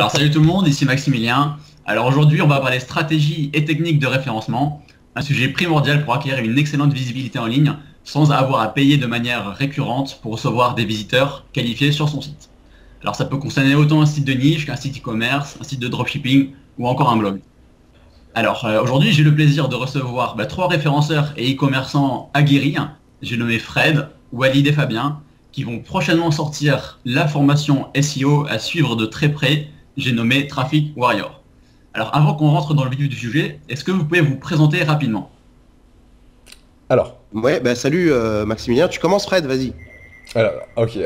Alors salut tout le monde, ici Maximilien. Alors aujourd'hui on va parler stratégie et technique de référencement, un sujet primordial pour acquérir une excellente visibilité en ligne sans avoir à payer de manière récurrente pour recevoir des visiteurs qualifiés sur son site. Alors ça peut concerner autant un site de niche qu'un site e-commerce, un site de dropshipping ou encore un blog. Alors aujourd'hui j'ai le plaisir de recevoir 3 référenceurs et e-commerçants aguerris. J'ai nommé Fred, Walid et Fabien, qui vont prochainement sortir la formation SEO à suivre de très près, j'ai nommé Traffic Warrior. Alors avant qu'on rentre dans le vif du sujet, est-ce que vous pouvez vous présenter rapidement? Alors, Ouais, salut Maximilien, tu commences Fred, vas-y. donc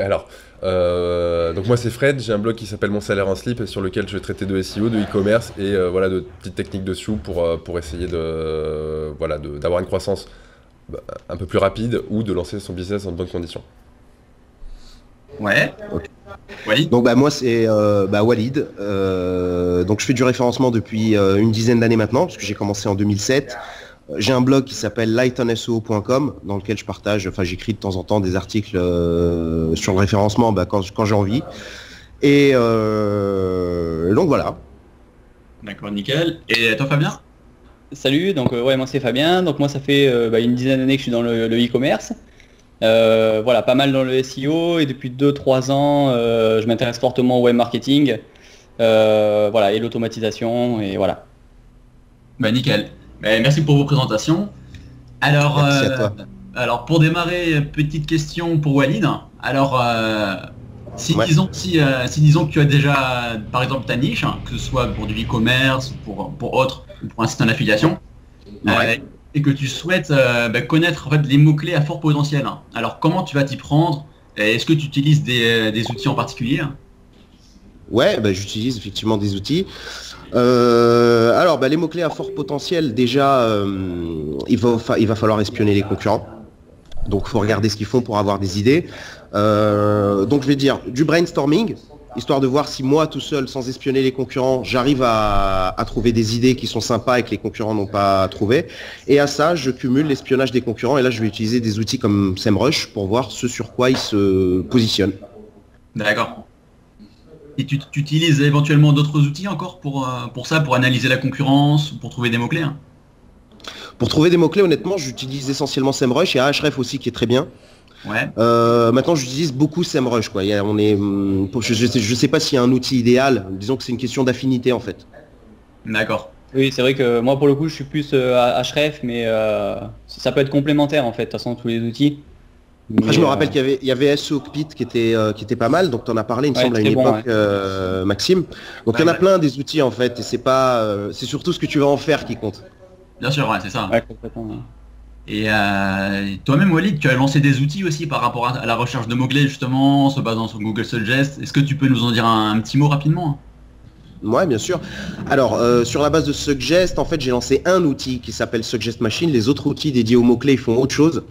moi c'est Fred, j'ai un blog qui s'appelle Mon Salaire en Slip sur lequel je vais traiter de SEO, de e-commerce et de petites techniques dessus pour essayer d'avoir une croissance un peu plus rapide ou de lancer son business dans de bonnes conditions. Ouais. Ok. Walid. Donc moi c'est Walid, donc je fais du référencement depuis une dizaine d'années maintenant, parce que j'ai commencé en 2007. J'ai un blog qui s'appelle lightonseo.com dans lequel j'écris de temps en temps des articles sur le référencement quand j'ai envie. Et donc voilà. D'accord, nickel. Et toi Fabien? Salut, donc moi c'est Fabien, donc moi ça fait une dizaine d'années que je suis dans le e-commerce. Pas mal dans le SEO et depuis 2-3 ans je m'intéresse fortement au web marketing et l'automatisation et voilà. Nickel. Merci pour vos présentations. Alors, Merci à toi. Alors pour démarrer, petite question pour Walid. Alors disons que tu as déjà par exemple ta niche, que ce soit pour du e-commerce, pour autre, ou pour un site en affiliation, et que tu souhaites connaître en fait les mots-clés à fort potentiel. Alors comment tu vas t'y prendre? Est-ce que tu utilises des outils en particulier? Ouais, j'utilise effectivement des outils. Les mots-clés à fort potentiel, déjà, il va falloir espionner les concurrents. Donc, il faut regarder ce qu'ils font pour avoir des idées. Donc, je vais dire du brainstorming, histoire de voir si moi, tout seul, sans espionner les concurrents, j'arrive à trouver des idées qui sont sympas et que les concurrents n'ont pas trouvé. Et à ça, je cumule l'espionnage des concurrents. Et là, je vais utiliser des outils comme SEMrush pour voir ce sur quoi ils se positionnent. D'accord. Et tu utilises éventuellement d'autres outils encore pour ça, pour analyser la concurrence, pour trouver des mots-clés? Pour trouver des mots-clés, honnêtement, j'utilise essentiellement SEMrush et Ahrefs aussi qui est très bien. Ouais. Maintenant, j'utilise beaucoup SEMrush, quoi. Je sais pas s'il y a un outil idéal. Disons que c'est une question d'affinité en fait. D'accord. Oui, c'est vrai que moi pour le coup je suis plus Ahrefs, mais ça peut être complémentaire en fait, de toute façon tous les outils. Après, je me rappelle qu'il y avait SEOkpit qui était pas mal, donc tu en as parlé, il me semble, à une époque, Maxime. Donc il y en a plein des outils en fait, et c'est surtout ce que tu vas en faire qui compte. Bien sûr, ouais, c'est ça. Ouais, complètement. Ouais. Et toi-même, Walid, tu as lancé des outils aussi par rapport à la recherche de mots-clés, justement, en se basant sur Google Suggest. Est-ce que tu peux nous en dire un petit mot rapidement? Ouais, bien sûr. Alors, sur la base de Suggest, en fait, j'ai lancé un outil qui s'appelle Suggest Machine. Les autres outils dédiés aux mots-clés, ils font autre chose.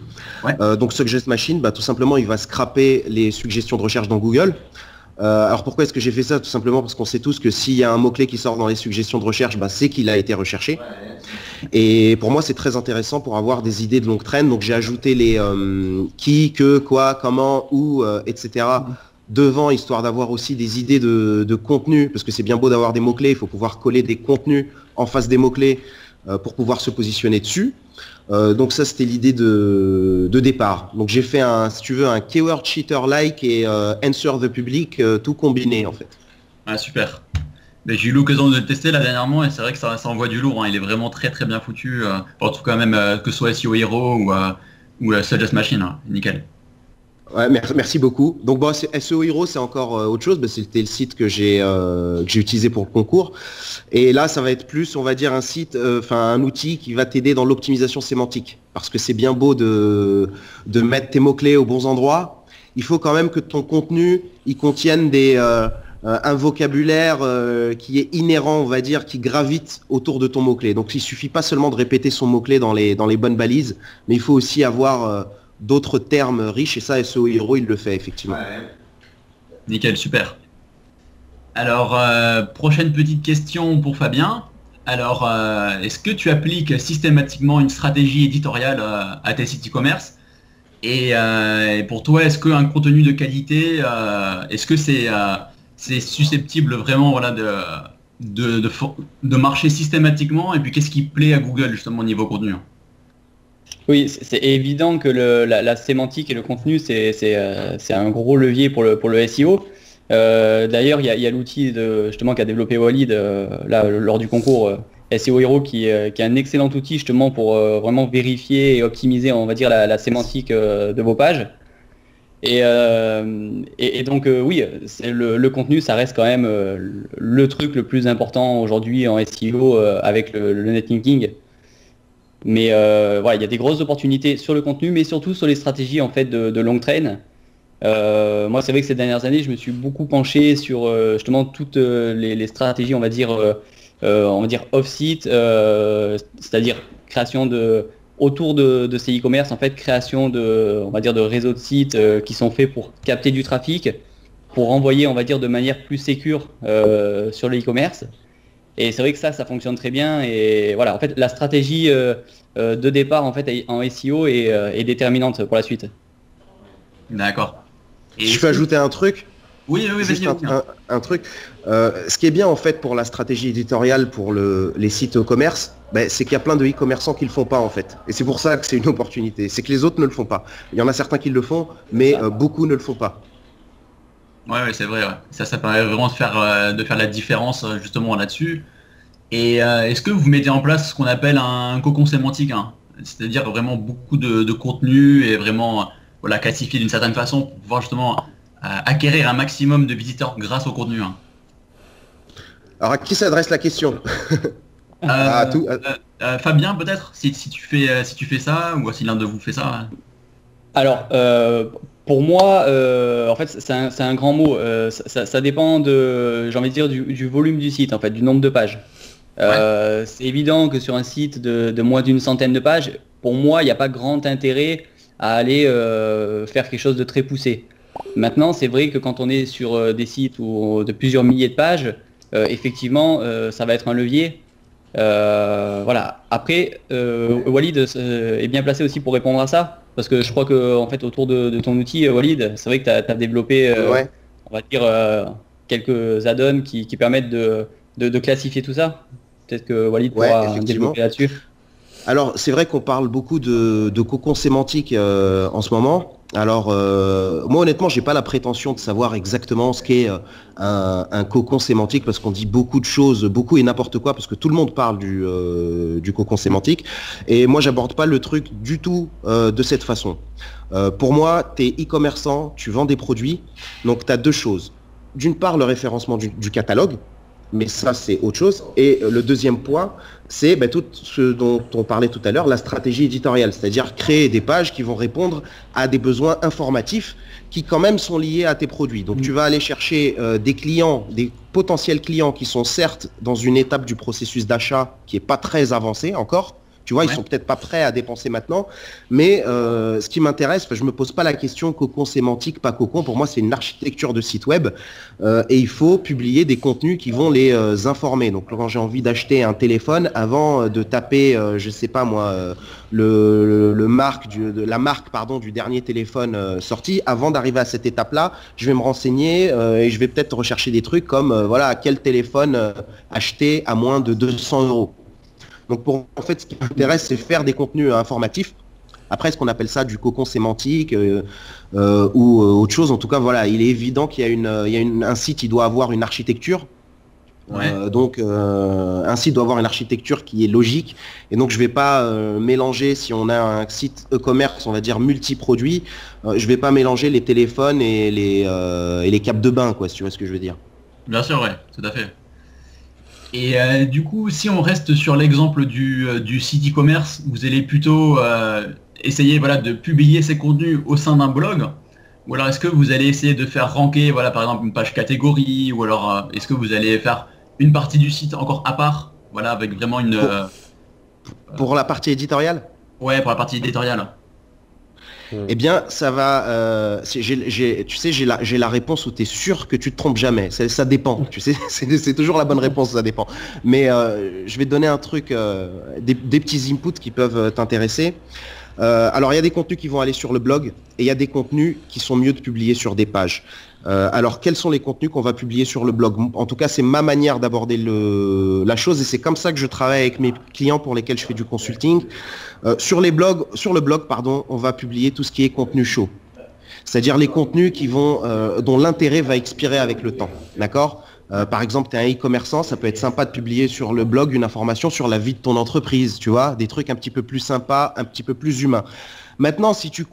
Ouais. Donc, Suggest Machine, tout simplement, il va scraper les suggestions de recherche dans Google. Alors, pourquoi est-ce que j'ai fait ça? Tout simplement parce qu'on sait tous que s'il y a un mot-clé qui sort dans les suggestions de recherche, c'est qu'il a été recherché. Et pour moi, c'est très intéressant pour avoir des idées de longue traîne. Donc, j'ai ajouté les qui, que, quoi, comment, où, etc. devant, histoire d'avoir aussi des idées de contenu, parce que c'est bien beau d'avoir des mots-clés, il faut pouvoir coller des contenus en face des mots-clés pour pouvoir se positionner dessus. Donc ça, c'était l'idée de départ. Donc j'ai fait un keyword cheater-like et answer the public, tout combiné en fait. Ah, super. J'ai eu l'occasion de le tester là dernièrement et c'est vrai que ça envoie du lourd. Il est vraiment très très bien foutu. En tout cas, même que ce soit SEO Hero ou Suggest Machine. Nickel. Ouais, merci beaucoup. Donc SEO Hero, c'est encore autre chose. C'était le site que j'ai utilisé pour le concours. Et là, ça va être plus, on va dire, un outil qui va t'aider dans l'optimisation sémantique. Parce que c'est bien beau de mettre tes mots-clés aux bons endroits. Il faut quand même que ton contenu, il contienne un vocabulaire qui est inhérent, on va dire, qui gravite autour de ton mot-clé. Donc il suffit pas seulement de répéter son mot-clé dans les bonnes balises, mais il faut aussi avoir d'autres termes riches, et ça, SEO Hero, il le fait, effectivement. Ouais. Nickel, super. Alors, prochaine petite question pour Fabien. Alors, est-ce que tu appliques systématiquement une stratégie éditoriale à tes sites e-commerce? Et pour toi, est-ce qu'un contenu de qualité, est-ce que c'est c'est susceptible vraiment voilà, de marcher systématiquement, et puis qu'est-ce qui plaît à Google justement au niveau contenu? Oui, c'est évident que la sémantique et le contenu, c'est un gros levier pour le SEO. D'ailleurs, il y a l'outil justement qu'a développé Walid là, lors du concours SEO Hero qui est un excellent outil justement pour vraiment vérifier et optimiser, on va dire, la sémantique de vos pages. Et donc oui, le contenu, ça reste quand même le truc le plus important aujourd'hui en SEO avec le netlinking. Mais voilà, il y a des grosses opportunités sur le contenu, mais surtout sur les stratégies en fait de long train. Moi, c'est vrai que ces dernières années, je me suis beaucoup penché sur justement toutes les stratégies, on va dire off-site, c'est-à-dire création autour de ces e-commerce, en fait, création on va dire, de réseaux de sites qui sont faits pour capter du trafic, pour envoyer, on va dire, de manière plus sécure sur le e-commerce. Et c'est vrai que ça fonctionne très bien. Et voilà, en fait, la stratégie de départ, en fait, en SEO est déterminante pour la suite. D'accord. Et je peux ajouter un truc? Oui, vas-y. Un truc. Ce qui est bien en fait pour la stratégie éditoriale pour les sites e-commerce, c'est qu'il y a plein de e-commerçants qui le font pas en fait. Et c'est pour ça que c'est une opportunité. C'est que les autres ne le font pas. Il y en a certains qui le font, mais beaucoup ne le font pas. Ouais, c'est vrai. Ouais. Ça permet vraiment de faire la différence justement là-dessus. Et est-ce que vous mettez en place ce qu'on appelle un cocon sémantique, hein, c'est-à-dire vraiment beaucoup de contenu et vraiment voilà, classifié d'une certaine façon pour pouvoir justement acquérir un maximum de visiteurs grâce au contenu, hein. Alors à qui s'adresse la question? Fabien, peut-être, si tu fais ça, ou si l'un de vous fait ça. Alors, pour moi, en fait, c'est un grand mot. Ça dépend j'ai envie de dire, du volume du site, en fait, du nombre de pages. Ouais. C'est évident que sur un site de moins d'une centaine de pages, pour moi, il n'y a pas grand intérêt à aller faire quelque chose de très poussé. Maintenant, c'est vrai que quand on est sur des sites de plusieurs milliers de pages, effectivement, ça va être un levier. Voilà. Après, Walid est bien placé aussi pour répondre à ça, parce que je crois que en fait, autour de ton outil, Walid, c'est vrai que tu as développé, on va dire, quelques add-ons qui permettent de classifier tout ça. Peut-être que Walid pourra développer là-dessus. Alors, c'est vrai qu'on parle beaucoup de cocon sémantique en ce moment. Alors, moi, honnêtement, j'ai pas la prétention de savoir exactement ce qu'est un cocon sémantique, parce qu'on dit beaucoup de choses, beaucoup et n'importe quoi, parce que tout le monde parle du cocon sémantique. Et moi, j'aborde pas le truc du tout de cette façon. Pour moi, tu es e-commerçant, tu vends des produits, donc tu as deux choses. D'une part, le référencement du catalogue, mais ça, c'est autre chose. Et le deuxième point, c'est tout ce dont on parlait tout à l'heure, la stratégie éditoriale, c'est-à-dire créer des pages qui vont répondre à des besoins informatifs qui quand même sont liés à tes produits. Donc tu vas aller chercher des clients, des potentiels clients qui sont certes dans une étape du processus d'achat qui n'est pas très avancée encore. Tu vois, ils sont peut-être pas prêts à dépenser maintenant, mais ce qui m'intéresse, je me pose pas la question cocon sémantique, pas cocon. Pour moi, c'est une architecture de site web et il faut publier des contenus qui vont les informer. Donc, quand j'ai envie d'acheter un téléphone, avant de taper, je sais pas moi, la marque du dernier téléphone sorti, avant d'arriver à cette étape-là, je vais me renseigner et je vais peut-être rechercher des trucs comme voilà, quel téléphone acheter à moins de 200 €. Donc en fait, ce qui m'intéresse, c'est faire des contenus informatifs. Après, est-ce qu'on appelle ça du cocon sémantique ou autre chose? En tout cas, voilà, il est évident qu'il y a un site, il doit avoir une architecture. Donc un site doit avoir une architecture qui est logique. Et donc je vais pas mélanger, si on a un site e-commerce, on va dire multi-produits, je vais pas mélanger les téléphones et les capes de bain, quoi, si tu vois ce que je veux dire. Bien sûr, ouais, tout à fait. Et du coup, si on reste sur l'exemple du site e-commerce, vous allez plutôt essayer de publier ces contenus au sein d'un blog, ou alors est-ce que vous allez essayer de faire ranker par exemple une page catégorie, ou alors est-ce que vous allez faire une partie du site encore à part, avec vraiment une... Pour la partie éditoriale? Ouais, pour la partie éditoriale. Eh bien, ça va. J'ai la réponse où tu es sûr que tu te trompes jamais. Ça dépend. Tu sais, c'est toujours la bonne réponse. Ça dépend. Mais je vais te donner un truc, des petits inputs qui peuvent t'intéresser. Alors il y a des contenus qui vont aller sur le blog et il y a des contenus qui sont mieux de publier sur des pages. Alors quels sont les contenus qu'on va publier sur le blog? En tout cas, c'est ma manière d'aborder la chose et c'est comme ça que je travaille avec mes clients pour lesquels je fais du consulting. Sur le blog, on va publier tout ce qui est contenu chaud. C'est-à-dire les contenus dont l'intérêt va expirer avec le temps. D'accord? Par exemple, tu es un e-commerçant, ça peut être sympa de publier sur le blog une information sur la vie de ton entreprise, tu vois, des trucs un petit peu plus sympas, un petit peu plus humains. Maintenant, si tu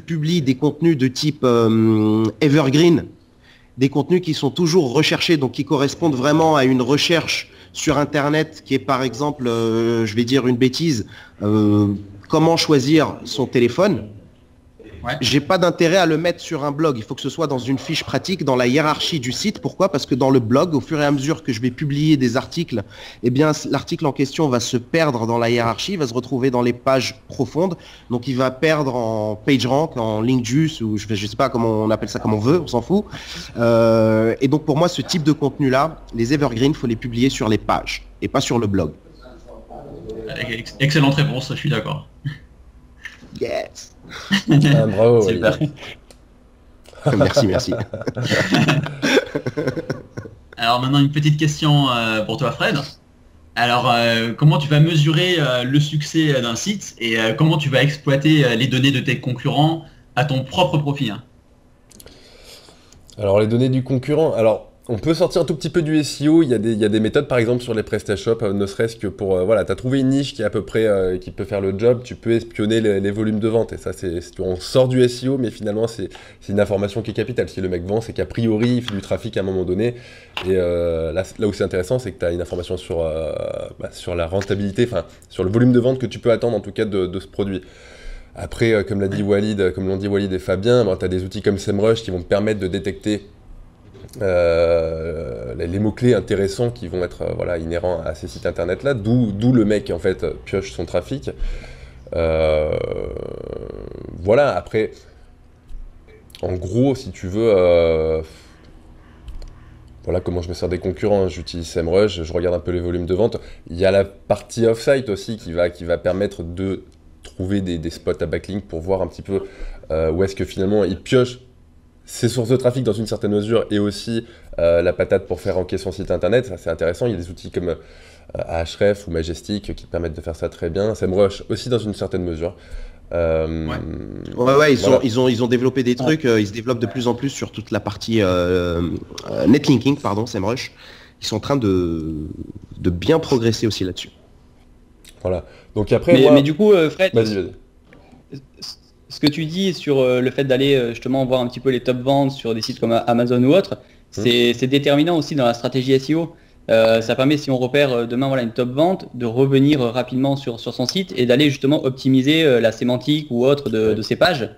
publies des contenus de type evergreen, des contenus qui sont toujours recherchés, donc qui correspondent vraiment à une recherche sur Internet, qui est par exemple, je vais dire une bêtise, comment choisir son téléphone. Ouais. J'ai pas d'intérêt à le mettre sur un blog. Il faut que ce soit dans une fiche pratique, dans la hiérarchie du site. Pourquoi? Parce que dans le blog, au fur et à mesure que je vais publier des articles, eh bien, l'article en question va se perdre dans la hiérarchie, va se retrouver dans les pages profondes. Donc, il va perdre en PageRank, en LinkJuice, ou je sais pas comment on appelle ça comme on veut, on s'en fout. Et donc, pour moi, ce type de contenu-là, les evergreens, faut les publier sur les pages et pas sur le blog. Excellente réponse, je suis d'accord. Yes. Bravo. Super. Merci. Alors maintenant une petite question pour toi Fred. Alors comment tu vas mesurer le succès d'un site et comment tu vas exploiter les données de tes concurrents à ton propre profit, hein? Alors les données du concurrent, on peut sortir un tout petit peu du SEO, il y a des méthodes par exemple sur les PrestaShop, ne serait-ce que pour, tu as trouvé une niche qui est à peu près, qui peut faire le job, tu peux espionner les volumes de vente, et ça on sort du SEO, mais finalement c'est une information qui est capitale. Si le mec vend, c'est qu'a priori il fait du trafic à un moment donné, et là où c'est intéressant, c'est que tu as une information sur la rentabilité, enfin sur le volume de vente que tu peux attendre en tout cas de ce produit. Après, comme l'ont dit Walid et Fabien, tu as des outils comme SEMrush qui vont te permettre de détecter les mots-clés intéressants qui vont être inhérents à ces sites internet là, d'où le mec en fait pioche son trafic. Après en gros si tu veux voilà comment je me sers des concurrents, j'utilise SEMrush, je regarde un peu les volumes de vente. Il y a la partie off-site aussi qui va permettre de trouver des spots à backlink pour voir un petit peu où est-ce que finalement ils piochent ses sources de trafic dans une certaine mesure et aussi la patate pour faire ranker son site internet. Ça c'est intéressant, il y a des outils comme Ahref ou Majestic qui permettent de faire ça très bien. SEMrush aussi dans une certaine mesure. Ils ont développé des trucs, ils se développent de plus en plus sur toute la partie netlinking, SEMrush. Ils sont en train de bien progresser aussi là-dessus. Voilà. Donc après, mais du coup, Fred, vas-y. Ce que tu dis sur le fait d'aller justement voir un petit peu les top ventes sur des sites comme Amazon ou autres, c'est déterminant aussi dans la stratégie SEO. Ça permet, si on repère demain une top vente, de revenir rapidement sur son site et d'aller justement optimiser la sémantique ou autre de ces pages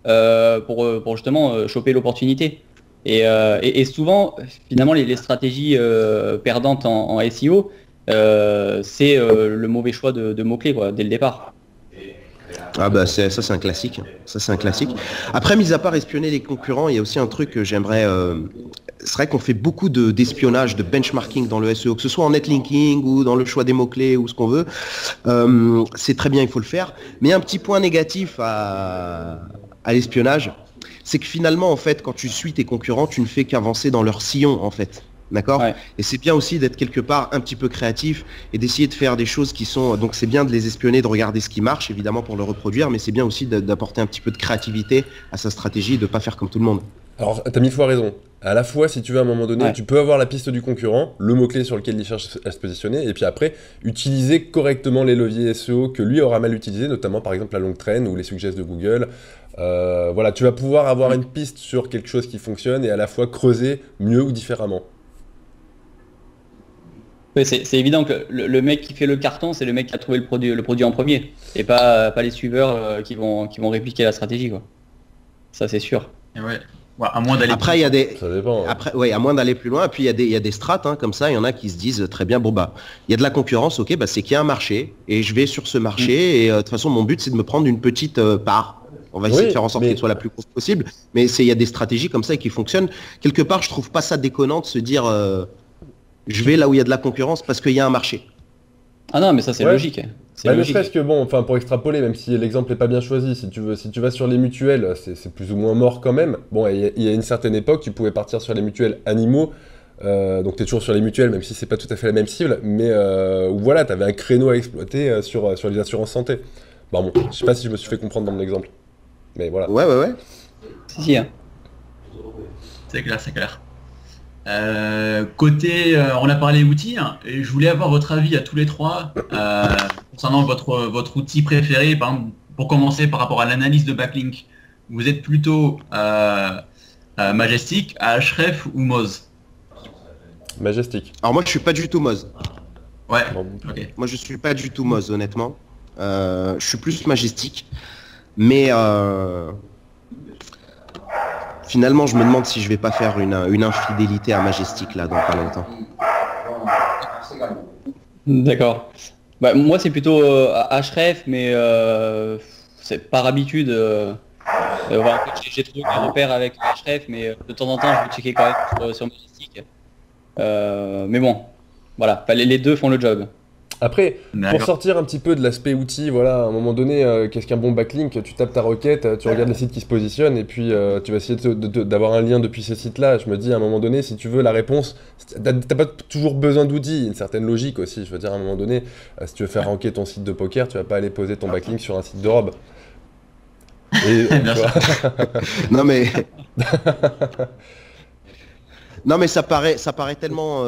pour justement choper l'opportunité. Et souvent, finalement, les stratégies perdantes en SEO, c'est le mauvais choix de mots-clés dès le départ. Ah bah ça c'est un classique. Après, mis à part espionner les concurrents, il y a aussi un truc que j'aimerais... c'est vrai qu'on fait beaucoup d'espionnage, de benchmarking dans le SEO, que ce soit en netlinking ou dans le choix des mots-clés ou ce qu'on veut. C'est très bien, il faut le faire. Mais un petit point négatif à l'espionnage, c'est que finalement, en fait, quand tu suis tes concurrents, tu ne fais qu'avancer dans leur sillon, en fait. D'accord ? Ouais. Et c'est bien aussi d'être quelque part un petit peu créatif et d'essayer de faire des choses qui sont... Donc c'est bien de les espionner, de regarder ce qui marche, évidemment, pour le reproduire, mais c'est bien aussi d'apporter un petit peu de créativité à sa stratégie, de ne pas faire comme tout le monde. Alors, tu as mille fois raison. À la fois, si tu veux, à un moment donné, tu peux avoir la piste du concurrent, le mot-clé sur lequel il cherche à se positionner, et puis après, utiliser correctement les leviers SEO que lui aura mal utilisés, notamment par exemple la longue traîne ou les suggestions de Google. Tu vas pouvoir avoir une piste sur quelque chose qui fonctionne et à la fois creuser mieux ou différemment. Oui, c'est évident que le mec qui fait le carton, c'est le mec qui a trouvé le produit en premier, et pas les suiveurs qui vont répliquer la stratégie, quoi. Ça, c'est sûr. Et ouais. Ouais, à moins d'aller après, il y a des... Ça dépend. Après, ouais, à moins d'aller plus loin. Et puis, il y a des strates, comme ça. Il y en a qui se disent, très bien, il y a de la concurrence, ok, c'est qu'il y a un marché. Et je vais sur ce marché. Et de toute façon, mon but, c'est de me prendre une petite part. On va essayer de faire en sorte qu'elle soit la plus grosse possible. Mais il y a des stratégies comme ça qui fonctionnent. Quelque part, je trouve pas ça déconnant de se dire, je vais là où il y a de la concurrence parce qu'il y a un marché. Ah non, mais ça c'est Ouais. logique. C'est Bah, ne logique. serait-ce que bon, enfin pour extrapoler, même si l'exemple n'est pas bien choisi, si tu vas sur les mutuelles, c'est plus ou moins mort quand même. Bon, il y a une certaine époque, tu pouvais partir sur les mutuelles animaux, donc tu es toujours sur les mutuelles, même si c'est pas tout à fait la même cible, mais où voilà, tu avais un créneau à exploiter sur les assurances santé. Bon, je sais pas si je me suis fait comprendre dans mon exemple, mais voilà. Ouais. Si, si, hein. C'est clair, c'est clair. Côté, on a parlé outils, hein, et je voulais avoir votre avis à tous les trois concernant votre outil préféré. Par exemple, pour commencer, par rapport à l'analyse de backlink, vous êtes plutôt Majestic, Ahref ou Moz? Majestic. Alors moi je suis pas du tout Moz. Ouais, Bon, ok. Moi je suis pas du tout Moz honnêtement. Je suis plus Majestic. Mais finalement je me demande si je vais pas faire une infidélité à Majestic là dans pas longtemps. D'accord. Bah, moi c'est plutôt Ahref, mais c'est par habitude. Voilà, en fait, j'ai trouvé des repères avec Ahref, mais de temps en temps je vais checker quand même sur Majestic. Mais bon, voilà, les deux font le job. Après, pour D'accord. sortir un petit peu de l'aspect outil, voilà, à un moment donné, qu'est-ce qu'un bon backlink? Tu tapes ta requête, tu regardes les sites qui se positionnent, et puis tu vas essayer d'avoir un lien depuis ces sites-là. Je me dis, à un moment donné, si tu veux la réponse, t'as pas toujours besoin d'outils, il y a une certaine logique aussi. Je veux dire, à un moment donné, si tu veux faire ranker ton site de poker, tu vas pas aller poser ton backlink sur un site de robe. Et, Bien tu vois, Non mais non mais ça paraît tellement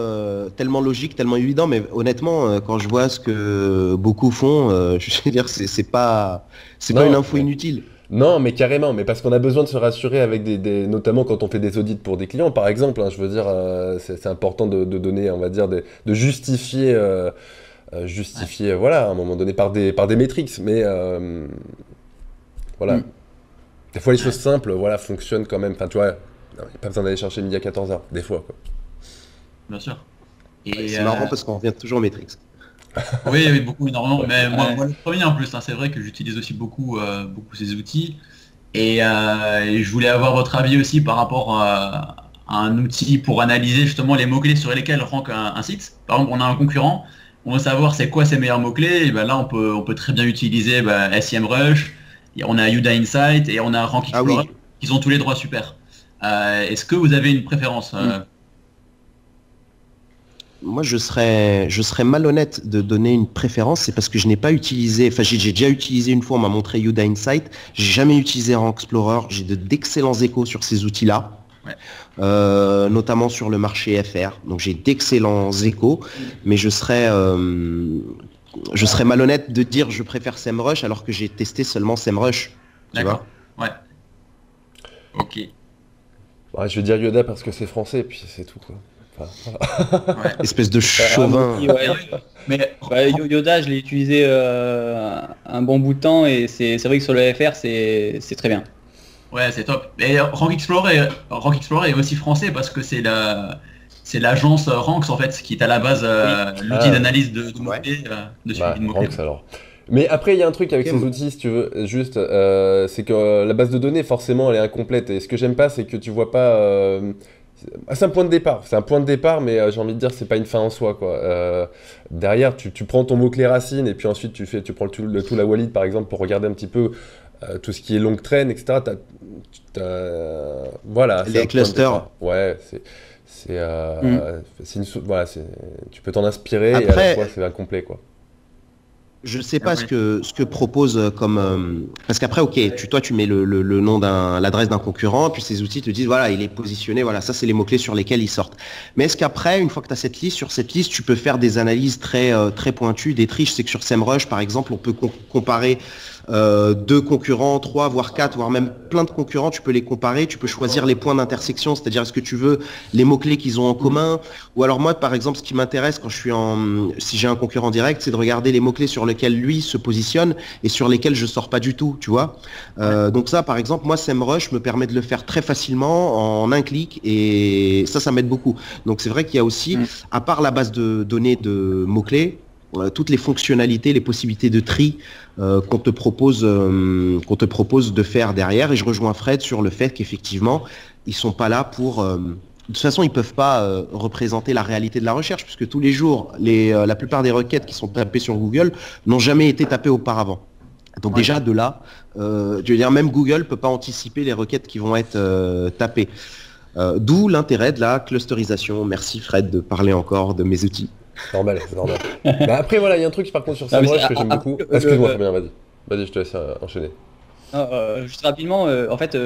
tellement logique, tellement évident, mais honnêtement quand je vois ce que beaucoup font, je veux dire c'est pas Non, une info mais- inutile. Non, mais carrément, mais parce qu'on a besoin de se rassurer avec notamment quand on fait des audits pour des clients, par exemple, hein, je veux dire, c'est important de donner, on va dire, de justifier, voilà, à un moment donné par des métriques, mais voilà. Mm. Des fois, les choses simples, voilà, fonctionnent quand même. Enfin, tu vois, il n'y a pas besoin d'aller chercher midi à 14h, des fois, quoi. Bien sûr. Et, C'est marrant parce qu'on revient toujours au Matrix. oui, oui, beaucoup, énormément. Ouais. Mais Ouais. moi, le premier en plus, hein, c'est vrai que j'utilise aussi beaucoup, beaucoup ces outils. Et je voulais avoir votre avis aussi par rapport à un outil pour analyser justement les mots-clés sur lesquels rank un site. Par exemple, on a un concurrent, on veut savoir c'est quoi ses meilleurs mots-clés. Et ben là, on peut très bien utiliser SEMrush, et on a Yoda Insight et on a Rank Ah Explorer, oui. qui ont tous les droits super. Est-ce que vous avez une préférence Moi, je serais malhonnête de donner une préférence, c'est parce que je n'ai pas utilisé, enfin j'ai déjà utilisé une fois, on m'a montré Yoda Insight, j'ai jamais utilisé Rank Explorer, j'ai d'excellents échos sur ces outils-là, Ouais. Notamment sur le marché FR, donc j'ai d'excellents échos, mais je serais malhonnête de dire je préfère SEMrush alors que j'ai testé seulement SEMrush, tu vois. D'accord. Ouais. Ok. Ouais, je vais dire Yoda parce que c'est français, et puis c'est tout, quoi. Enfin, Ouais. Espèce de chauvin. Ouais. Mais Ouais, Yoda, je l'ai utilisé un bon bout de temps et c'est vrai que sur le FR, c'est très bien. ouais, c'est top. Et Rank Explorer est aussi français parce que c'est l'agence Ranks en fait qui est à la base l'outil Ah. d'analyse de mots-clés, de suivi bah, de mots-clés. Ranks alors. Mais après, il y a un truc avec Ok, ces bon. outils, si tu veux, juste, c'est que la base de données, forcément, elle est incomplète. Et ce que j'aime pas, c'est que tu vois pas. C'est un point de départ. C'est un point de départ, mais j'ai envie de dire, c'est pas une fin en soi, quoi. Derrière, tu prends ton mot-clé racine, et puis ensuite, tu prends le tool à Walid, par exemple, pour regarder un petit peu tout ce qui est longue traîne, etc. Voilà. Les c'est un point de clusters. départ. Ouais, voilà, tu peux t'en inspirer, et à Après- la fois, c'est incomplet, quoi. Je sais pas Ah ce que propose comme parce qu'après ok toi tu mets le nom l'adresse d'un concurrent puis ces outils te disent voilà il est positionné, voilà ça c'est les mots clés sur lesquels ils sortent, mais est-ce qu'après une fois que tu as cette liste, sur cette liste tu peux faire des analyses très très pointues, des triches? C'est que sur SEMrush par exemple on peut comparer deux concurrents, trois, voire quatre, voire même plein de concurrents, tu peux les comparer, tu peux choisir les points d'intersection, c'est-à-dire est-ce que tu veux les mots-clés qu'ils ont en commun, ou alors moi par exemple ce qui m'intéresse quand si j'ai un concurrent direct, c'est de regarder les mots-clés sur lesquels lui se positionne et sur lesquels je sors pas du tout, tu vois. Donc ça par exemple, moi SEMrush me permet de le faire très facilement en un clic et ça m'aide beaucoup. Donc c'est vrai qu'il y a aussi, à part la base de données de mots-clés, toutes les fonctionnalités, les possibilités de tri qu'on te propose de faire derrière. Et je rejoins Fred sur le fait qu'effectivement, ils sont pas là toute façon, ils peuvent pas représenter la réalité de la recherche, puisque tous les jours, la plupart des requêtes qui sont tapées sur Google n'ont jamais été tapées auparavant. Donc déjà, de là, je veux dire, même Google peut pas anticiper les requêtes qui vont être tapées. D'où l'intérêt de la clusterisation. Merci Fred de parler encore de mes outils. Normal, c'est normal. Bah après, voilà, il y a un truc par contre sur SEMrush que j'aime beaucoup. Excuse-moi, Fabien, vas-y. Vas-y, je te laisse enchaîner. Juste rapidement, en fait,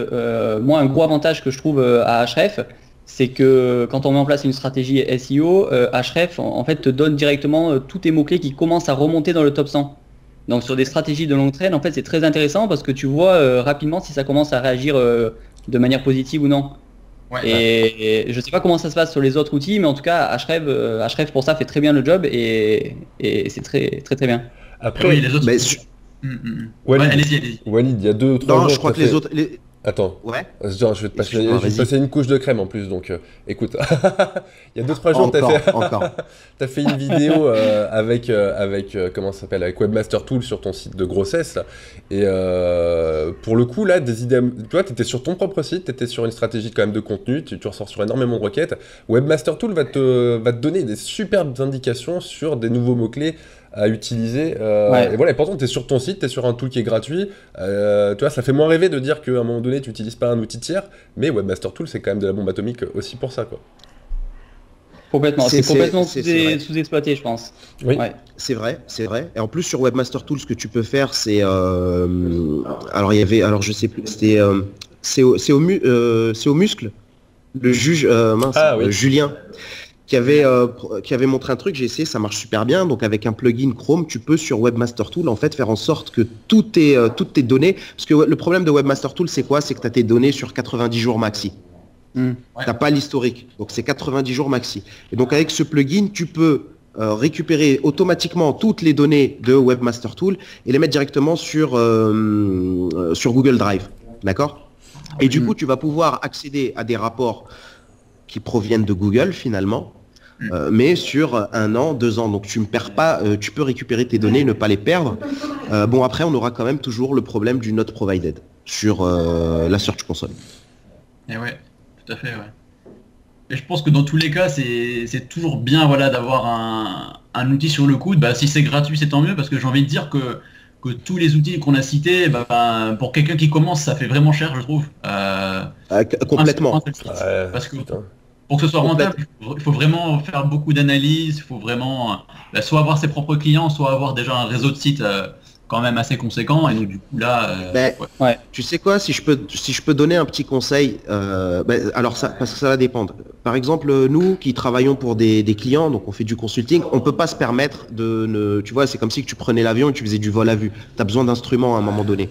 moi, un gros avantage que je trouve à Ahref, c'est que quand on met en place une stratégie SEO, Ahref, en fait, te donne directement tous tes mots-clés qui commencent à remonter dans le top 100. Donc sur des stratégies de long train, en fait, c'est très intéressant parce que tu vois rapidement si ça commence à réagir de manière positive ou non. Ouais, et je sais pas comment ça se passe sur les autres outils, mais en tout cas, Ahref pour ça fait très bien le job et c'est très bien. Après, oui, les autres. Walid, allez-y. Walid, il y a 2 ou 3 jours. Non, je crois que les autres. Attends. Ouais. Je vais te passer une couche de crème en plus, donc écoute. Il y a 2-3 jours, t'as fait une vidéo avec comment ça s'appelle, avec Webmaster Tools sur ton site de grossesse là. Et pour le coup là, des idées. Tu vois, t'étais sur ton propre site, t'étais sur une stratégie quand même de contenu, tu ressors sur énormément de requêtes. Webmaster Tools va te donner des superbes indications sur des nouveaux mots clés à utiliser. Et voilà, et pourtant tu es sur ton site, tu es sur un tool qui est gratuit. Tu vois, ça fait moins rêver de dire qu'à un moment donné tu n'utilises pas un outil tiers, mais Webmaster Tool c'est quand même de la bombe atomique aussi pour ça, quoi. Complètement, c'est complètement sous-exploité, je pense. Oui. Ouais. C'est vrai. Et en plus sur Webmaster Tool, ce que tu peux faire, c'est alors je sais plus, c'était c'est au muscle, le juge Julien. Qui avait montré un truc, j'ai essayé, ça marche super bien. Donc avec un plugin Chrome, tu peux sur Webmaster Tool en fait faire en sorte que toutes tes données, parce que le problème de Webmaster Tool c'est quoi? C'est que tu as tes données sur 90 jours maxi. T'as pas l'historique, donc c'est 90 jours maxi. Et donc avec ce plugin, tu peux récupérer automatiquement toutes les données de Webmaster Tool et les mettre directement sur Google Drive, d'accord? Et du coup, tu vas pouvoir accéder à des rapports qui proviennent de Google finalement, mais sur 1 an, 2 ans. Donc tu ne perds pas, tu peux récupérer tes données, ne pas les perdre. Bon, après, on aura quand même toujours le problème du not provided sur la Search Console. Et ouais, tout à fait, ouais. Et je pense que dans tous les cas, c'est toujours bien, voilà, d'avoir un outil sur le coude. Bah, si c'est gratuit, c'est tant mieux, parce que j'ai envie de dire que tous les outils qu'on a cités, pour quelqu'un qui commence, ça fait vraiment cher, je trouve. Complètement. Parce que pour que ce soit rentable, il faut vraiment faire beaucoup d'analyses, il faut vraiment soit avoir ses propres clients, soit avoir déjà un réseau de sites quand même assez conséquent. Et donc du coup là, tu sais quoi, si je peux donner un petit conseil, alors ça, parce que ça va dépendre. Par exemple, nous qui travaillons pour des clients, donc on fait du consulting, on peut pas se permettre tu vois, c'est comme si tu prenais l'avion et tu faisais du vol à vue. Tu as besoin d'instruments à un moment donné.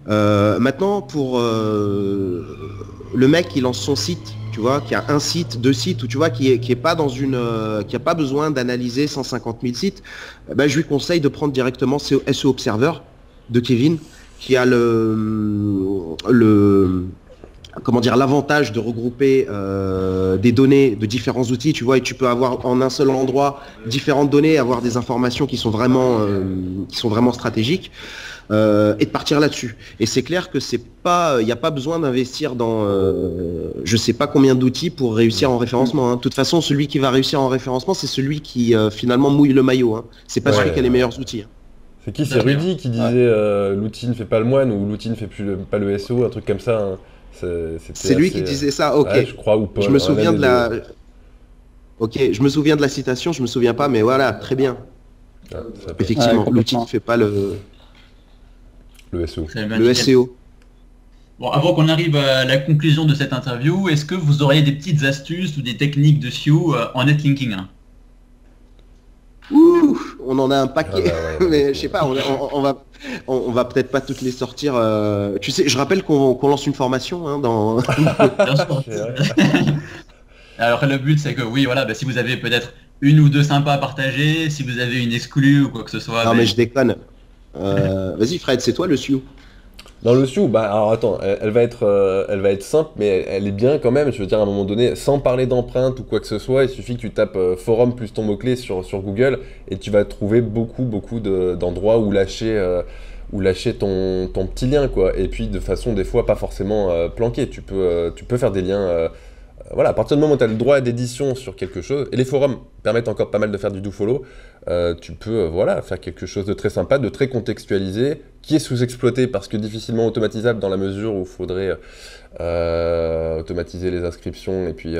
Maintenant, pour le mec qui lance son site, tu vois, qui a un site, 2 sites, ou tu vois, qui est pas dans qui a pas besoin d'analyser 150 000 sites, je lui conseille de prendre directement SEO Observer de Kevin, qui a l'avantage de regrouper des données de différents outils, tu vois, et tu peux avoir en un seul endroit différentes données, avoir des informations qui sont vraiment stratégiques. Et de partir là-dessus. Et c'est clair que il n'y a pas besoin d'investir dans je sais pas combien d'outils pour réussir en référencement. Hein. De toute façon, celui qui va réussir en référencement, c'est celui qui finalement mouille le maillot. Hein. C'est pas celui qui a les meilleurs outils. Hein. C'est qui? C'est Rudy qui disait l'outil ne fait pas le moine ou l'outil ne fait pas le SEO, un truc comme ça. Hein. C'est lui qui disait ça. Ok. Ouais, je crois ou pas. Je me souviens de la. Ok, je me souviens de la citation, je me souviens pas, mais voilà, très bien. Effectivement, l'outil ne fait pas le SEO. Le SEO. Bon, avant qu'on arrive à la conclusion de cette interview, est-ce que vous auriez des petites astuces ou des techniques de SEO en netlinking? Ouh, on en a un paquet, mais je sais pas, on va peut-être pas toutes les sortir. Tu sais, je rappelle qu'on lance une formation hein, dans. Bien sûr. Alors le but c'est que oui, voilà, si vous avez peut-être 1 ou 2 sympas à partager, si vous avez une exclue ou quoi que ce soit. Non mais je déconne. Vas-y Fred, c'est toi le SEO. Dans le SEO, alors attends, elle va être simple, mais elle est bien quand même. Je veux dire, à un moment donné, sans parler d'empreinte ou quoi que ce soit, il suffit que tu tapes forum plus ton mot-clé sur Google et tu vas trouver beaucoup d'endroits où lâcher ton petit lien, quoi. Et puis de façon des fois pas forcément planquée. Tu peux faire des liens voilà, à partir du moment où tu as le droit d'édition sur quelque chose, et les forums permettent encore pas mal de faire du do-follow, tu peux voilà, faire quelque chose de très sympa, de très contextualisé, qui est sous-exploité parce que difficilement automatisable dans la mesure où il faudrait automatiser les inscriptions, et puis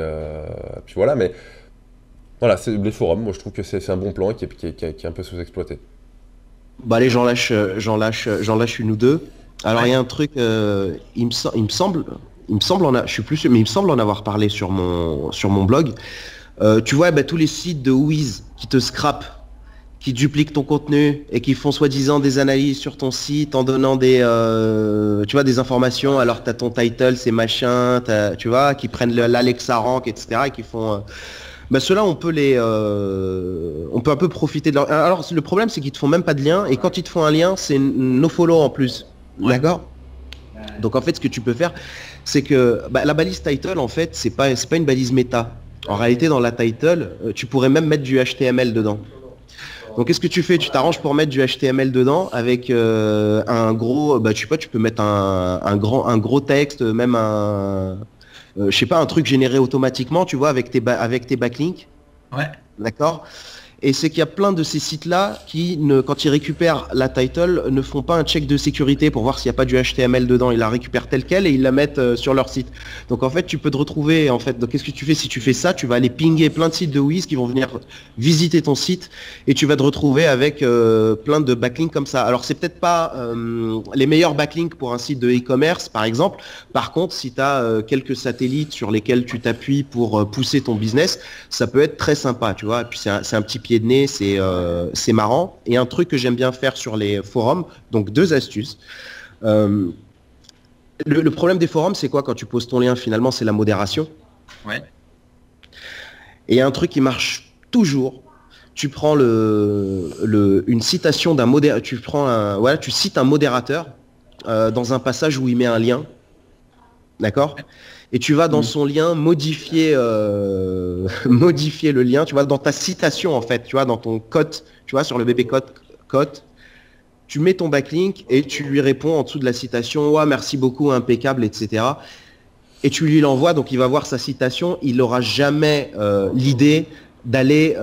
voilà, mais voilà, les forums, moi je trouve que c'est un bon plan qui est un peu sous-exploité. Bah allez, j'en lâche une ou deux. Alors il y a un truc, il me semble je suis plus sûr, mais il me semble en avoir parlé sur mon blog. Tu vois, tous les sites de Wiz qui te scrapent, qui dupliquent ton contenu et qui font soi-disant des analyses sur ton site en donnant des informations. Alors t'as ton title, c'est machin, tu vois, qui prennent l'Alexa Rank, etc. et qui font ceux-là, on peut un peu profiter de leur. Alors le problème, c'est qu'ils te font même pas de lien, et quand ils te font un lien, c'est nofollow en plus. Ouais. D'accord. Donc en fait, ce que tu peux faire, c'est que la balise title, en fait, c'est pas une balise méta. En réalité, dans la title, tu pourrais même mettre du HTML dedans. Donc qu'est-ce que tu fais? Tu t'arranges pour mettre du HTML dedans avec un gros, tu peux mettre un gros texte, même je sais pas, un truc généré automatiquement, tu vois, avec tes backlinks. Ouais. D'accord. Et c'est qu'il y a plein de ces sites-là qui, quand ils récupèrent la title, ne font pas un check de sécurité pour voir s'il n'y a pas du HTML dedans. Ils la récupèrent telle quelle et ils la mettent sur leur site. Donc en fait, tu peux te retrouver, en fait, donc qu'est-ce que tu fais si tu fais ça? Tu vas aller pinguer plein de sites de Wiz qui vont venir visiter ton site, et tu vas te retrouver avec plein de backlinks comme ça. Alors c'est peut-être pas les meilleurs backlinks pour un site de e-commerce, par exemple. Par contre, si tu as quelques satellites sur lesquels tu t'appuies pour pousser ton business, ça peut être très sympa, tu vois. Et puis c'est un petit pied de nez, c'est marrant. Et un truc que j'aime bien faire sur les forums, donc 2 astuces. Le problème des forums, c'est quoi quand tu poses ton lien? Finalement, c'est la modération. Ouais. Et il y a un truc qui marche toujours. Tu prends une citation d'un modérateur, tu cites un modérateur dans un passage où il met un lien. D'accord? Et tu vas dans son lien modifier le lien, tu vois, dans ta citation en fait, tu vois, dans ton cote, tu vois, sur le bébé cote, tu mets ton backlink et tu lui réponds en dessous de la citation, ouais, merci beaucoup, impeccable, etc. Et tu lui l'envoies, donc il va voir sa citation, il n'aura jamais l'idée d'aller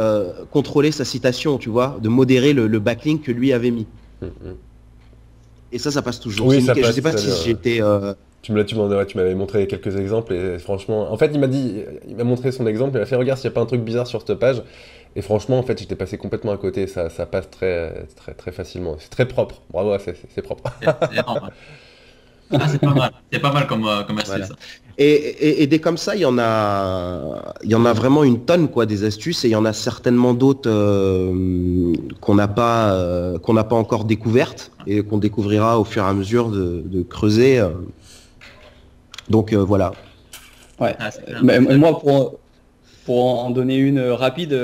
contrôler sa citation, tu vois, de modérer le backlink que lui avait mis. Et ça passe toujours. Oui, ça passe, je sais pas si j'étais... Tu m'avais montré quelques exemples, et franchement, en fait, il m'a montré son exemple, il m'a fait regarde s'il n'y a pas un truc bizarre sur cette page, et franchement, en fait, j'étais passé complètement à côté, ça passe très, très, très facilement, c'est très propre, bravo, c'est propre. C'est énorme. C'est pas mal comme astuce. Voilà. Et des comme ça, il y en a vraiment une tonne, quoi, des astuces, et il y en a certainement d'autres qu'on n'a pas encore découvertes et qu'on découvrira au fur et à mesure de creuser. Donc voilà. Ouais. Moi, pour en donner une rapide,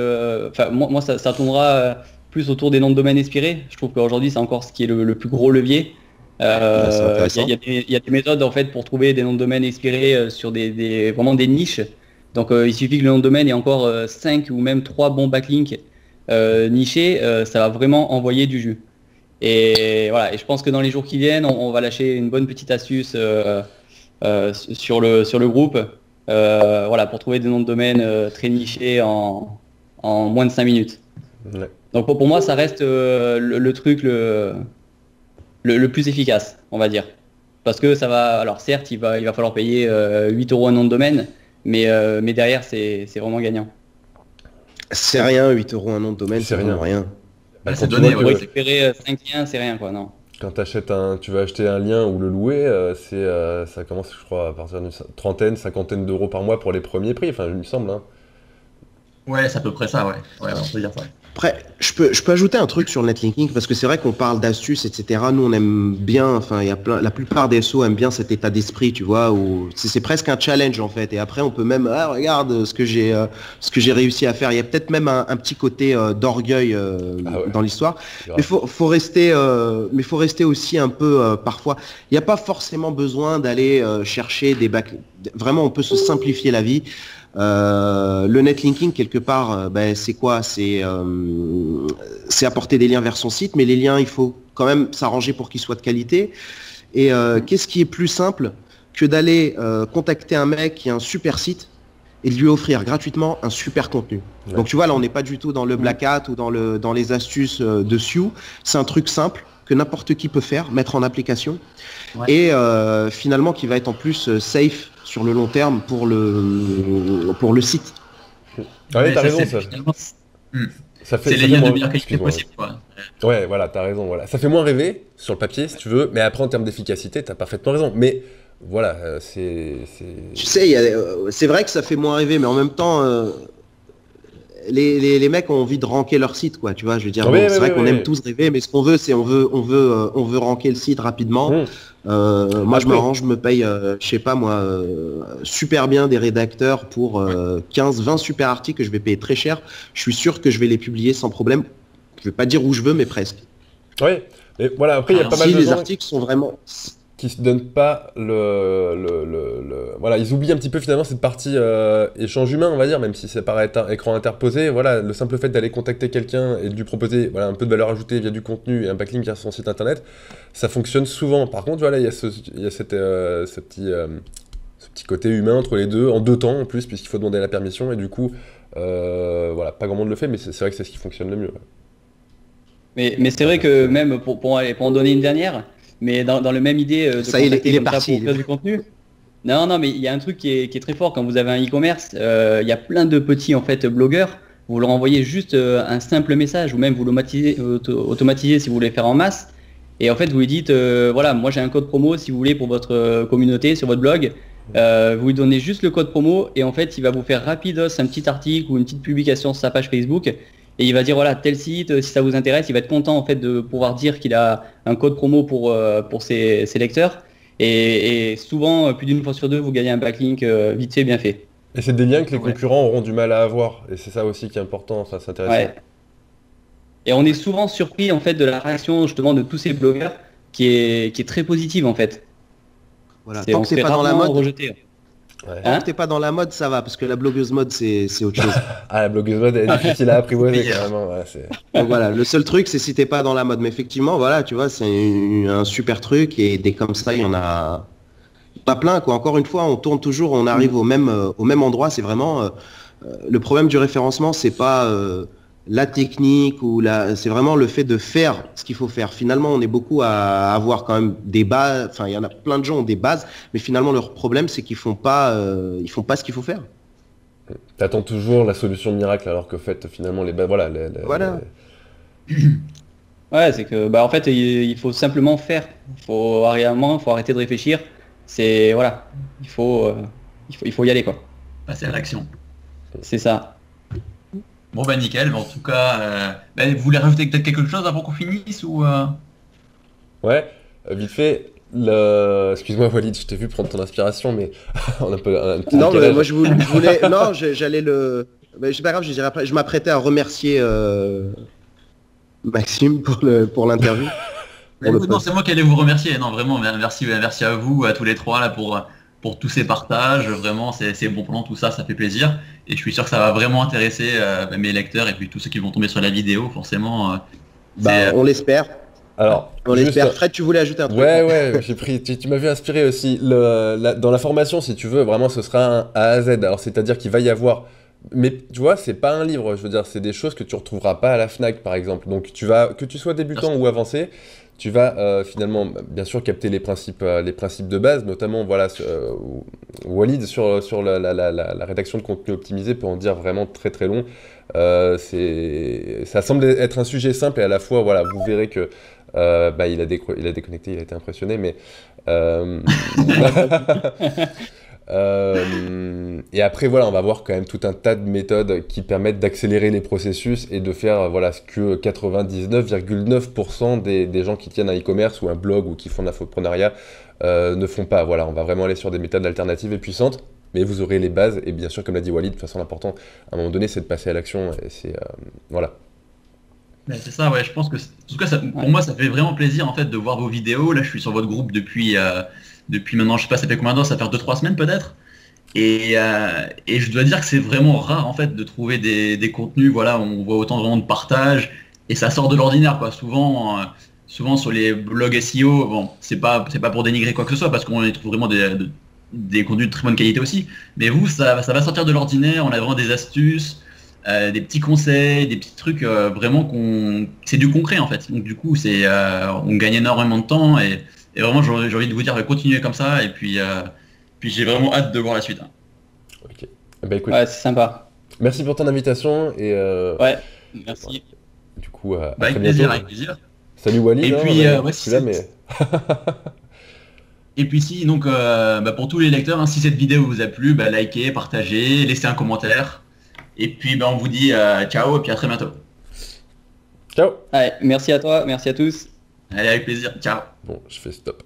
moi ça tournera plus autour des noms de domaine inspirés. Je trouve qu'aujourd'hui c'est encore ce qui est le plus gros levier. Il y a des méthodes en fait pour trouver des noms de domaine inspirés sur vraiment des niches. Donc il suffit que le nom de domaine ait encore 5 ou même 3 bons backlinks nichés, ça va vraiment envoyer du jus. Et voilà, et je pense que dans les jours qui viennent, on va lâcher une bonne petite astuce sur le groupe, voilà, pour trouver des noms de domaine très nichés en moins de 5 minutes. Ouais. Donc pour moi, ça reste le truc le plus efficace, on va dire. Parce que ça va, alors certes, il va falloir payer 8 € un nom de domaine, mais derrière, c'est vraiment gagnant. C'est rien, 8 € un nom de domaine, c'est rien. C'est donné, Pour récupérer 5 liens, c'est rien, quoi, non. Quand tu vas acheter un lien ou le louer, ça commence, je crois, à partir d'une cinquantaine d'euros par mois pour les premiers prix, enfin, il me semble. Hein. Ouais, c'est à peu près ça, ouais. Ouais, on peut dire ça. Après, je peux ajouter un truc sur le netlinking, parce que c'est vrai qu'on parle d'astuces, etc. Nous, on aime bien, enfin, la plupart des SO aiment bien cet état d'esprit, tu vois, où c'est presque un challenge, en fait. Et après, on peut même, regarde ce que j'ai réussi à faire. Il y a peut-être même un petit côté d'orgueil dans l'histoire. Mais faut rester aussi un peu, parfois. Il n'y a pas forcément besoin d'aller chercher des bacs. Vraiment, on peut se simplifier la vie. Le netlinking quelque part, c'est quoi? C'est apporter des liens vers son site, mais les liens, il faut quand même s'arranger pour qu'ils soient de qualité. Et qu'est-ce qui est plus simple que d'aller contacter un mec qui a un super site et de lui offrir gratuitement un super contenu. Ouais. Donc tu vois, là on n'est pas du tout dans le black hat ou dans les astuces de Sioux. C'est un truc simple que n'importe qui peut faire, mettre en application, et finalement qui va être en plus safe sur le long terme pour le site. Ouais, t'as raison, ça fait c'est les liens de moins... meilleure qualité Excuse-moi, possible, quoi. Ouais, voilà, t'as raison, voilà. Ça fait moins rêver sur le papier, si tu veux, mais après, en termes d'efficacité, t'as parfaitement raison. Mais voilà, Tu sais, c'est vrai que ça fait moins rêver, mais en même temps, les mecs ont envie de ranker leur site, quoi. Tu vois, je veux dire, c'est vrai qu'on aime tous rêver, mais ce qu'on veut, c'est on veut ranker le site rapidement. Moi, je m'arrange, je me paye, je sais pas moi, super bien des rédacteurs pour 15-20 super articles que je vais payer très cher. Je suis sûr que je vais les publier sans problème. Je vais pas dire où je veux, mais presque. Oui, mais voilà, après, il y a pas mal de les gens articles sont vraiment... qui se donnent pas Voilà, ils oublient un petit peu finalement cette partie échange humain, on va dire, même si c'est par écran interposé. Voilà, le simple fait d'aller contacter quelqu'un et de lui proposer un peu de valeur ajoutée via du contenu et un backlink vers son site internet, ça fonctionne souvent. Par contre, voilà, il y a ce petit côté humain entre les deux, en deux temps en plus, puisqu'il faut demander la permission, et du coup, voilà, pas grand monde le fait, mais c'est vrai que c'est ce qui fonctionne le mieux. Mais c'est vrai que même pour en donner une dernière, mais dans le même idée de ça, il est comme parti, ça pour faire du contenu. Non, mais il y a un truc qui est très fort quand vous avez un e-commerce. Il y a plein de petits en fait blogueurs. Vous leur envoyez juste un simple message, ou même vous l'automatisez si vous voulez faire en masse. Et en fait, vous lui dites, voilà, moi j'ai un code promo si vous voulez pour votre communauté sur votre blog. Vous lui donnez juste le code promo et en fait, il va vous faire rapidos un petit article ou une petite publication sur sa page Facebook. Et il va dire voilà, tel site, si ça vous intéresse, il va être content en fait de pouvoir dire qu'il a un code promo pour ses lecteurs. Et souvent, plus d'une fois sur deux, vous gagnez un backlink vite fait, bien fait. Et c'est des liens que les concurrents auront du mal à avoir. Et c'est ça aussi qui est important, ça c'est intéressant. Ouais. Et on est souvent surpris en fait de la réaction justement de tous ces blogueurs qui est très positive en fait. Voilà. Tant que t'es pas dans la mode, rejeté. Ouais. Tant que t'es pas dans la mode, ça va, parce que la blogueuse mode, c'est autre chose. Ah, la blogueuse mode, elle est difficile à apprivoiser carrément. Ouais, donc voilà, le seul truc, c'est si t'es pas dans la mode. Mais effectivement, voilà, tu vois, c'est un super truc, et des comme ça, il y en a pas plein, quoi. Encore une fois, on tourne toujours, on arrive au même endroit. C'est vraiment le problème du référencement, c'est pas la technique c'est vraiment le fait de faire ce qu'il faut faire. Finalement, on est beaucoup à avoir quand même des bases. Enfin, il y en a plein de gens ont des bases, mais finalement leur problème c'est qu'ils font pas ce qu'il faut faire. T'attends toujours la solution miracle alors que fait finalement les bases. Voilà. Voilà. Ouais, c'est que en fait il faut simplement faire. Faut arrêter de réfléchir. C'est voilà, il faut y aller quoi. Passer à l'action. C'est ça. Bon bah nickel, en tout cas, vous voulez rajouter peut-être quelque chose avant qu'on finisse ou Ouais, vite fait, excuse-moi Walid, je t'ai vu prendre ton inspiration, mais on a un petit non, décalage. mais moi je voulais... Non, j'allais le... c'est pas grave, je m'apprêtais à remercier Maxime pour l'interview. Non, c'est moi qui allais vous remercier, non vraiment, merci à vous, à tous les trois là pour tous ces partages, vraiment c'est bon plan, tout ça, ça fait plaisir. Et je suis sûr que ça va vraiment intéresser mes lecteurs et puis tous ceux qui vont tomber sur la vidéo, forcément. On l'espère. Alors, on l'espère. Fred, tu voulais ajouter un truc? Ouais, j'ai pris. Tu m'as vu inspirer aussi. Dans la formation, si tu veux, vraiment, ce sera un A à Z. Alors, c'est-à-dire qu'il va y avoir. Mais tu vois, c'est pas un livre. Je veux dire, c'est des choses que tu retrouveras pas à la Fnac, par exemple. Donc, que tu sois débutant ou avancé, tu vas finalement, bien sûr, capter les principes de base, notamment, voilà, Walid sur la rédaction de contenu optimisé peut en dire vraiment très très long. Ça semble être un sujet simple et à la fois, voilà, vous verrez que il a déconnecté, il a été impressionné, mais et après voilà, on va voir quand même tout un tas de méthodes qui permettent d'accélérer les processus et de faire voilà ce que 99,9% des gens qui tiennent un e-commerce ou un blog ou qui font de l'infoprenariat ne font pas. Voilà, on va vraiment aller sur des méthodes alternatives et puissantes, mais vous aurez les bases et bien sûr, comme l'a dit Walid, de toute façon l'important à un moment donné c'est de passer à l'action et c'est voilà. Ben, c'est ça, ouais, je pense que en tout cas pour moi ça fait vraiment plaisir en fait de voir vos vidéos. Là je suis sur votre groupe depuis maintenant, je sais pas, ça fait combien de temps, ça fait 2-3 semaines peut-être. Et je dois dire que c'est vraiment rare en fait de trouver des contenus, voilà, où on voit autant vraiment de partage et ça sort de l'ordinaire quoi. Souvent sur les blogs SEO, bon, c'est pas pour dénigrer quoi que ce soit parce qu'on y trouve vraiment des contenus de très bonne qualité aussi. Mais vous, ça va sortir de l'ordinaire, on a vraiment des astuces, des petits conseils, des petits trucs vraiment c'est du concret en fait. Donc du coup, on gagne énormément de temps et vraiment j'ai envie de vous dire de continuer comme ça et puis j'ai vraiment hâte de voir la suite. Ok. Bah écoute, Ouais, c'est sympa. merci pour ton invitation et Ouais, merci. du coup à Avec très plaisir, bientôt. avec plaisir. Salut Walid. Et hein, puis, ouais, ouais, je suis là, mais Et puis si, donc pour tous les lecteurs, hein, si cette vidéo vous a plu, likez, partagez, laissez un commentaire. Et puis on vous dit ciao et puis à très bientôt. ciao. Allez, merci à toi, merci à tous. Allez, avec plaisir, ciao. Bon, je fais stop.